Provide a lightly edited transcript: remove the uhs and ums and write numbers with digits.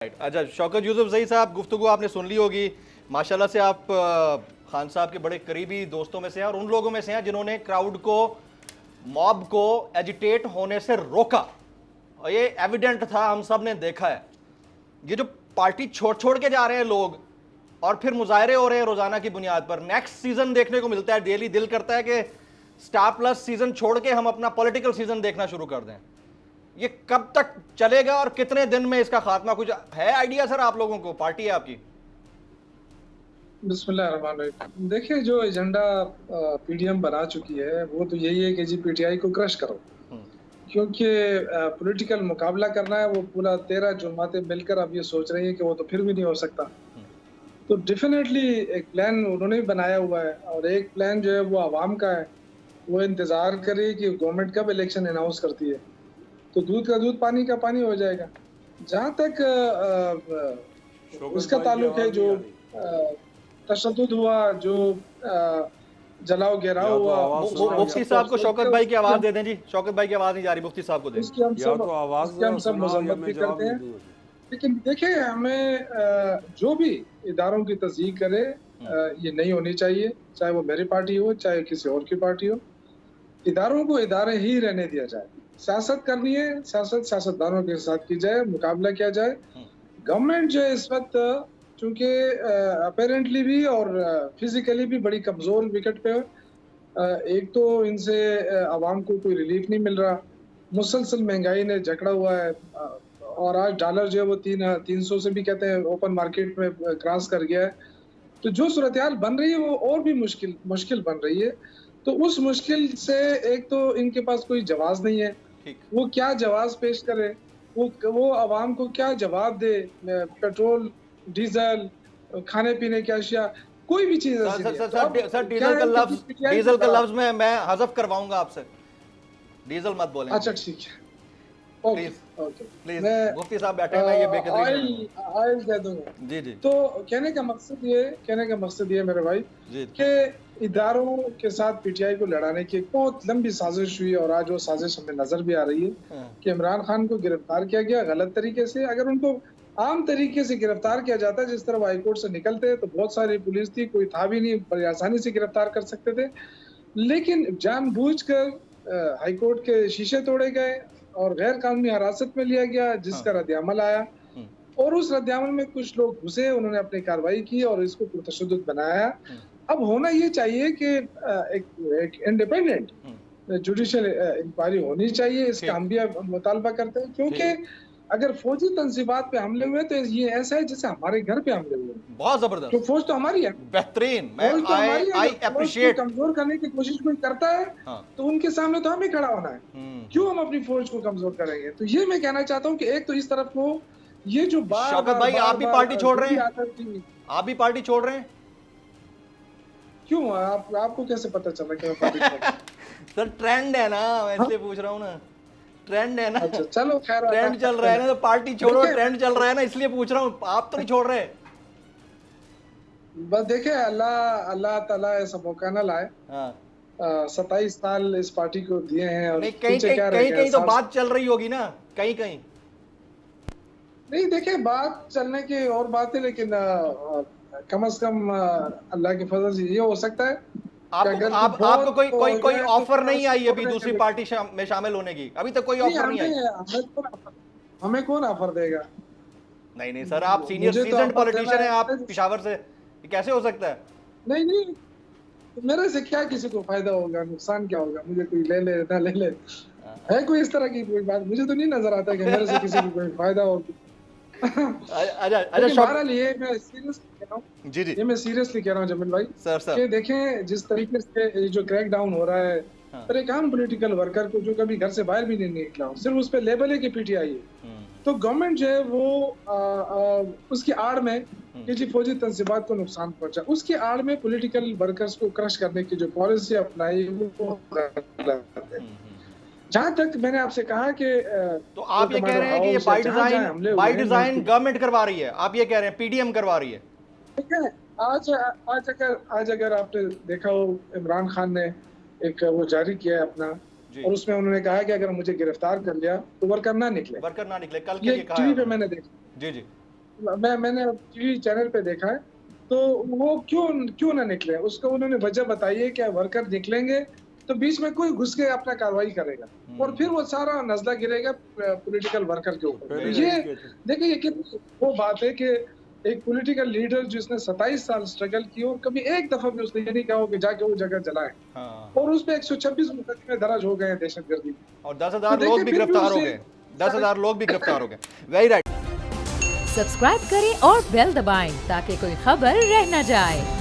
अच्छा, शौकत यूसुफजई साहब, गुफ्तगू आपने सुन ली होगी। माशाल्लाह से आप खान साहब के बड़े करीबी दोस्तों में से हैं और उन लोगों में से हैं जिन्होंने क्राउड को, मॉब को एजिटेट होने से रोका। और ये एविडेंट था, हम सब ने देखा है। ये जो पार्टी छोड़ छोड़ के जा रहे हैं लोग और फिर मुजाहरे हो रहे हैं रोजाना की बुनियाद पर, नेक्स्ट सीजन देखने को मिलता है डेली। दिल करता है कि स्टार प्लस सीजन छोड़ के हम अपना पॉलिटिकल सीजन देखना शुरू कर दें। ये कब तक चलेगा और कितने दिन में इसका खात्मा, कुछ है आइडिया सर आप लोगों को? पार्टी है आपकी। बिस्मिल्लाहिर्रहमानिर्रहीम। देखिए, जो एजेंडा पीडीएम बना चुकी है वो तो यही है कि जी पीटीआई को क्रश करो, क्योंकि पॉलिटिकल मुकाबला करना है। वो पूरा 13 जमातें मिलकर अब ये सोच रही हैं कि वो तो फिर भी नहीं हो सकता। तो डेफिनेटली एक प्लान उन्होंने भी बनाया हुआ है और एक प्लान जो है वो आवाम का है। वो इंतजार करे कि गवर्नमेंट कब इलेक्शन अनाउंस करती है, तो दूध का दूध पानी का पानी हो जाएगा। जहाँ तक उसका ताल्लुक है, जो तशद्दुद हुआ, जो जलाओ गिराव हुआ, मुफ्ती साहब को शौकत भाई की आवाज दे दें जी। शौकत भाई की आवाज नहीं जा रही, मुफ्ती साहब को दें। उसकी हम सब मजम्मत भी करते हैं। लेकिन देखिए, हमें जो भी इदारों की तस्दीक करे, ये नहीं होनी चाहिए, चाहे वो मेरी पार्टी हो चाहे किसी और की पार्टी हो। इदारों को इदारे ही रहने दिया जाए। सियासत करनी है, सियासत सियासतदानों के साथ की जाए, मुकाबला किया जाए। गवर्नमेंट जो है इस वक्त, चूंकि अपेरेंटली भी और फिजिकली भी बड़ी कमजोर विकेट पे है। एक तो इनसे आवाम को कोई रिलीफ नहीं मिल रहा, मुसलसल महंगाई ने जकड़ा हुआ है। और आज डॉलर जो है वो 300 से भी कहते हैं ओपन मार्केट में क्रॉस कर गया है। तो जो सूरत हाल बन रही है वो और भी मुश्किल बन रही है। तो उस मुश्किल से एक तो इनके पास कोई जवाब नहीं है। वो क्या जवाब पेश करे, वो आवाम को क्या जवाब दे? पेट्रोल, डीजल, खाने पीने की अशिया, कोई भी चीज सर डीजल का लफ्ज में मैं हज़फ करवाऊंगा आपसे। डीजल मत बोलें। अच्छा, ठीक है, प्लीज प्लीज। मुफ्ती साहब बैठे हैं, मैं ये बेकदरी ऑयल दे दूंगा। जी जी। तो कहने का मकसद ये मेरे भाई कि इदारों के साथ पीटीआई को लड़ाने की बहुत लंबी साजिश हुई और आज वो साजिश हमें नजर भी आ रही है कि इमरान खान को गिरफ्तार किया गया गलत तरीके से। अगर उनको आम तरीके से गिरफ्तार किया जाता, जिस तरह हाईकोर्ट से निकलते, तो बहुत सारी पुलिस थी, कोई था भी नहीं, बड़ी आसानी से गिरफ्तार कर सकते थे। लेकिन जानबूझकर हाईकोर्ट के शीशे तोड़े गए और गैर कानूनी हिरासत में लिया गया, जिसका रद्द-ए-अमल आया। और उस रद्द-ए-अमल में कुछ लोग घुसे, उन्होंने अपनी कार्रवाई की और इसको पुरतशद्दुद बनाया। अब होना ये चाहिए कि एक इंडिपेंडेंट जुडिशियल इंक्वायरी होनी चाहिए। इसका हम भी मुतालबा करते हैं, क्योंकि अगर फौजी तंजीबात पे हमले हुए तो ये ऐसा है जैसे हमारे घर पे हमले हुए। बहुत जबरदस्त। तो फौज तो हमारी है, बेहतरीन। I appreciate. कमजोर करने की कोशिश कोई करता है तो उनके सामने तो हमें खड़ा होना है। क्यों हम अपनी फौज को कमजोर करेंगे? तो ये मैं कहना चाहता हूँ कि एक तो इस तरफ को ये जो शौकत भाई, आप भी पार्टी छोड़ रहे हैं? आप भी पार्टी छोड़ रहे हैं? क्यों? आपको कैसे पता चला कि मैं पार्टी छोड़ रहा हूं? सर ट्रेंड है ना, मैं इसलिए पूछ रहा हूँ ना। ट्रेंड है ना। अच्छा, चलो खैर, ट्रेंड चल रहा है ना, तो पार्टी छोड़ो। ट्रेंड चल रहा है ना, इसलिए पूछ रहा हूँ। आप तो नहीं छोड़ रहे? बस देखे, अल्लाह ताला ऐसा मौका ना लाए। 27 साल इस पार्टी को दिए हैं और कहीं तो बात चल रही होगी ना, कहीं नहीं। देखे, बात चलने की और बात है, लेकिन कम से कम अल्लाह के फजल से ये हो सकता है। आपको कोई ऑफर नहीं आई अभी दूसरी पार्टी में शामिल होने की? अभी तक कोई ऑफर नहीं आई। हमें कौन ऑफर देगा? नहीं सर, आप सीजन्ड पॉलिटिशियन हैं, आप पेशावर से, कैसे हो सकता है? नहीं, मेरे से क्या किसी को फायदा होगा, नुकसान क्या होगा? मुझे कोई ले ले ना ले ले, है कोई इस तरह की कोई बात? मुझे तो नहीं नजर आता कि मेरे से किसी को कोई फायदा होगा। बहरहाल ये मैं सीरियसली कह रहा हूँ, जी ये मैं सीरियसली कह रहा हूँ जमील भाई, कि देखें जिस तरीके से जो क्रैक डाउन हो रहा है पर एक आम पॉलिटिकल वर्कर को जो कभी घर से बाहर भी नहीं निकला हो, सिर्फ उस पर लेबल है कि पीटीआई है, तो गवर्नमेंट जो है वो उसकी आड़ में कि जी फौजी तंजीबात को नुकसान पहुंचा, उसकी आड़ में पॉलिटिकल वर्कर्स को क्रश करने की जो पॉलिसी अपनाई वो गलत है। जहाँ तक मैंने आपसे कहा कि तो आप ये कह रहे हैं कि ये बाय डिजाइन गवर्नमेंट करवा रही है, आप ये कह रहे हैं पीडीएम करवा रही है? ठीक है, आज अगर आपने देखा हो, इमरान खान ने एक वो जारी किया है अपना, और उसमें उन्होंने कहा कि अगर मुझे गिरफ्तार कर लिया तो वर्कर ना निकले। कल के लिए कहा टीवी पे मैंने देखा। जी मैंने टीवी चैनल पे देखा है, तो वो क्यों ना निकले, उसको उन्होंने वजह बताई है कि वर्कर निकलेंगे तो बीच में कोई घुस के अपना कार्रवाई करेगा और फिर वो सारा नजला गिरेगा पॉलिटिकल वर्कर के ऊपर। ये देखिए, ये कितनी वो बात है कि एक पॉलिटिकल लीडर जिसने 27 साल स्ट्रगल की और कभी एक दफा भी उसने ये नहीं कहा कि जाके वो जगह जलाए, और उस पे 126 मुकदमे दर्ज हो गए दहशतगर्दी और 10,000 लोग भी गिरफ्तार हो गए, 10,000 लोग भी गिरफ्तार हो गए। Very right. सब्सक्राइब करें और बेल दबाएं ताकि कोई खबर रह न जाए।